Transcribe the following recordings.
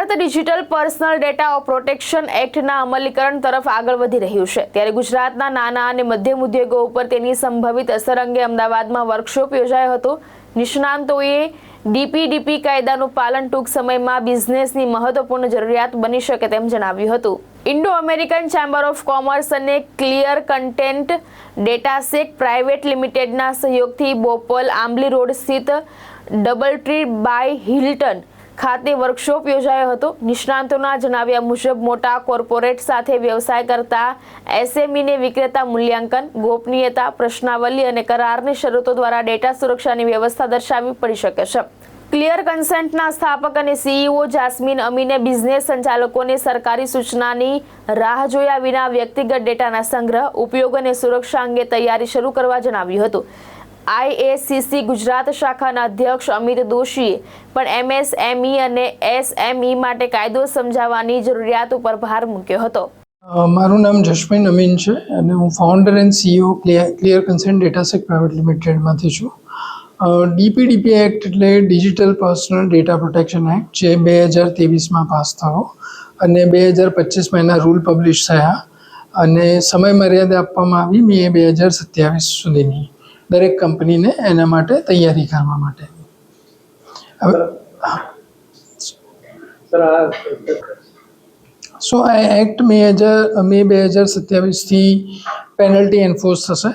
Bharat digital personal data protection એક્ટના અમલીકરણ તરફ આગળ વધી રહ્યું છે, ત્યારે ગુજરાતના નાના અને મધ્યમ ઉદ્યોગો ઉપર તેની સંભવિત અસર અંગે અમદાવાદમાં વર્કશોપ યોજાયો હતો। નિષ્ણાંતોએ ડીપીડીપી કાયદાનું પાલન ટૂંક સમયમાં બિઝનેસની મહત્વપૂર્ણ જરૂરિયાત બની શકે તેમ જણાવ્યું હતું। Indo American chamber of commerce અને ક્લિયર કન્ટેન્ટ ડેટાસેક પ્રાઇવેટ લિમિટેડના સહયોગથી બોપલ આંબલી રોડ સ્થિત ડબલ ટ્રી બાય હિલ્ટન ખાતે વર્કશોપ યોજાયો હતો। નિષ્ણાંતોના જણાવ્યા મુજબ મોટા કોર્પોરેટ સાથે વ્યવસાય કરતા એસએમઈને વિક્રેતા મૂલ્યાંકન, ગોપનીયતા, પ્રશ્નાવલી અને કરારની શરતો દ્વારા ડેટા સુરક્ષાની વ્યવસ્થા દર્શાવવી પડી શકે છે। ક્લિયર કન્સેન્ટના સ્થાપક અને સીઈઓ જાસ્મીન અમીને બિઝનેસ સંચાલકોને સરકારી સૂચનાની રાહ જોયા વિના વ્યક્તિગત ડેટાના સંગ્રહ, ઉપયોગ અને સુરક્ષા અંગે તૈયારી શરૂ કરવા જણાવ્યું હતું। આઈએસીસી ગુજરાત શાખાના અધ્યક્ષ અમિત દોશીએ પણ એમએસએમઈ અને એસએમઈ માટે કાયદો સમજાવવાની જરૂરિયાત ઉપર ભાર મૂક્યો હતો। મારું નામ જસ્મીન અમીન છે અને હું founder and CEO clear consent datasec private લિમિટેડમાંથી છું। ડીપીડીપી એક્ટ એટલે digital personal data protection act, જે 2023માં પાસ થયો અને 2025માં એના રૂલ પબ્લિશ થયા અને સમય મર્યાદા આપવામાં આવી મે 2027 સુધીની દરેક કંપનીને એના માટે તૈયારી કરવા માટે। સો આ એક્ટ મે 2027થી પેનલ્ટી એન્ફોર્સ થશે।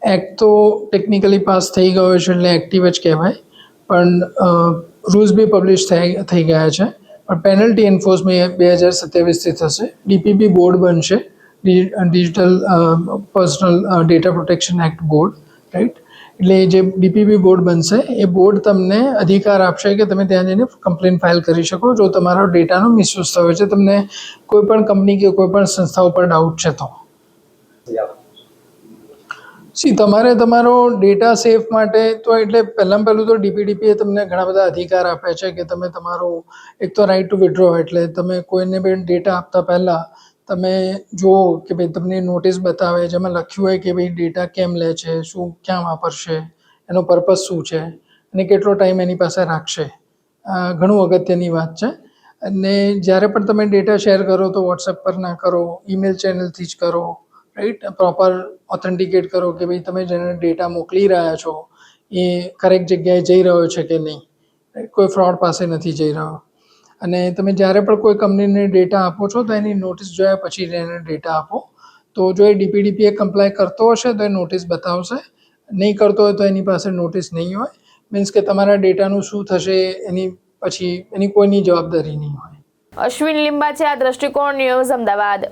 એક્ટ તો ટેકનિકલી પાસ થઈ ગયો છે એટલે એક્ટિવ જ કહેવાય, પણ રૂલ્સ બી પબ્લિશ થઈ ગયા છે, પણ પેનલ્ટી એન્ફોર્સ મે 2027થી થશે। ડીપીપી બોર્ડ બનશે, digital personal data protection act board, right. એટલે જે ડીપીપી બોર્ડ બનશે એ બોર્ડ તમને અધિકાર આપશે કે તમે ત્યાં જઈને કમ્પ્લેન ફાઇલ કરી શકો જો તમારો ડેટાનો મિસયુઝ થયો છે, તમને કોઈ પણ કંપની કે કોઈ પણ સંસ્થા ઉપર ડાઉટ છે તો। તમારે તમારો ડેટા સેફ માટે તો એટલે પહેલું તો ડીપીડીપીએ તમને ઘણા બધા અધિકાર આપે છે કે તમે તમારો એક તો રાઇટ ટુ વિથડ્રો, એટલે તમે કોઈને બી ડેટા આપતા પહેલાં તમે જુઓ કે ભાઈ તમને નોટિસ બતાવે જેમાં લખ્યું હોય કે ભાઈ ડેટા કેમ લે છે, શું ક્યાં વાપરશે, એનો પર્પઝ શું છે અને કેટલો ટાઈમ એની પાસે રાખશે। ઘણું અગત્યની વાત છે। અને જ્યારે પણ તમે ડેટા શેર કરો તો વોટ્સએપ પર ના કરો, ઈમેલ ચેનલથી જ કરો, રાઈટ। પ્રોપર ઓથેન્ટિકેટ કરો કે ભાઈ તમે જેને ડેટા મોકલી રહ્યા છો એ કરેક્ટ જગ્યાએ જઈ રહ્યો છે કે નહીં, કોઈ ફ્રોડ પાસે નથી જઈ રહ્યો। અને તમે જ્યારે પણ કોઈ કંપનીને ડેટા આપો છો તો એની નોટિસ જોયા પછી એને ડેટા આપો, તો જો એ ડીપીડીપીએ કમ્પ્લાય કરતો હશે તો એ નોટિસ બતાવશે, નહીં કરતો હોય તો એની પાસે નોટિસ નહીં હોય। મીન્સ કે તમારા ડેટાનું શું થશે એની પછી એની કોઈની જવાબદારી નહીં હોય। અશ્વિન લિંબાચે, આ દ્રષ્ટિકોણ ન્યૂઝ, અમદાવાદ।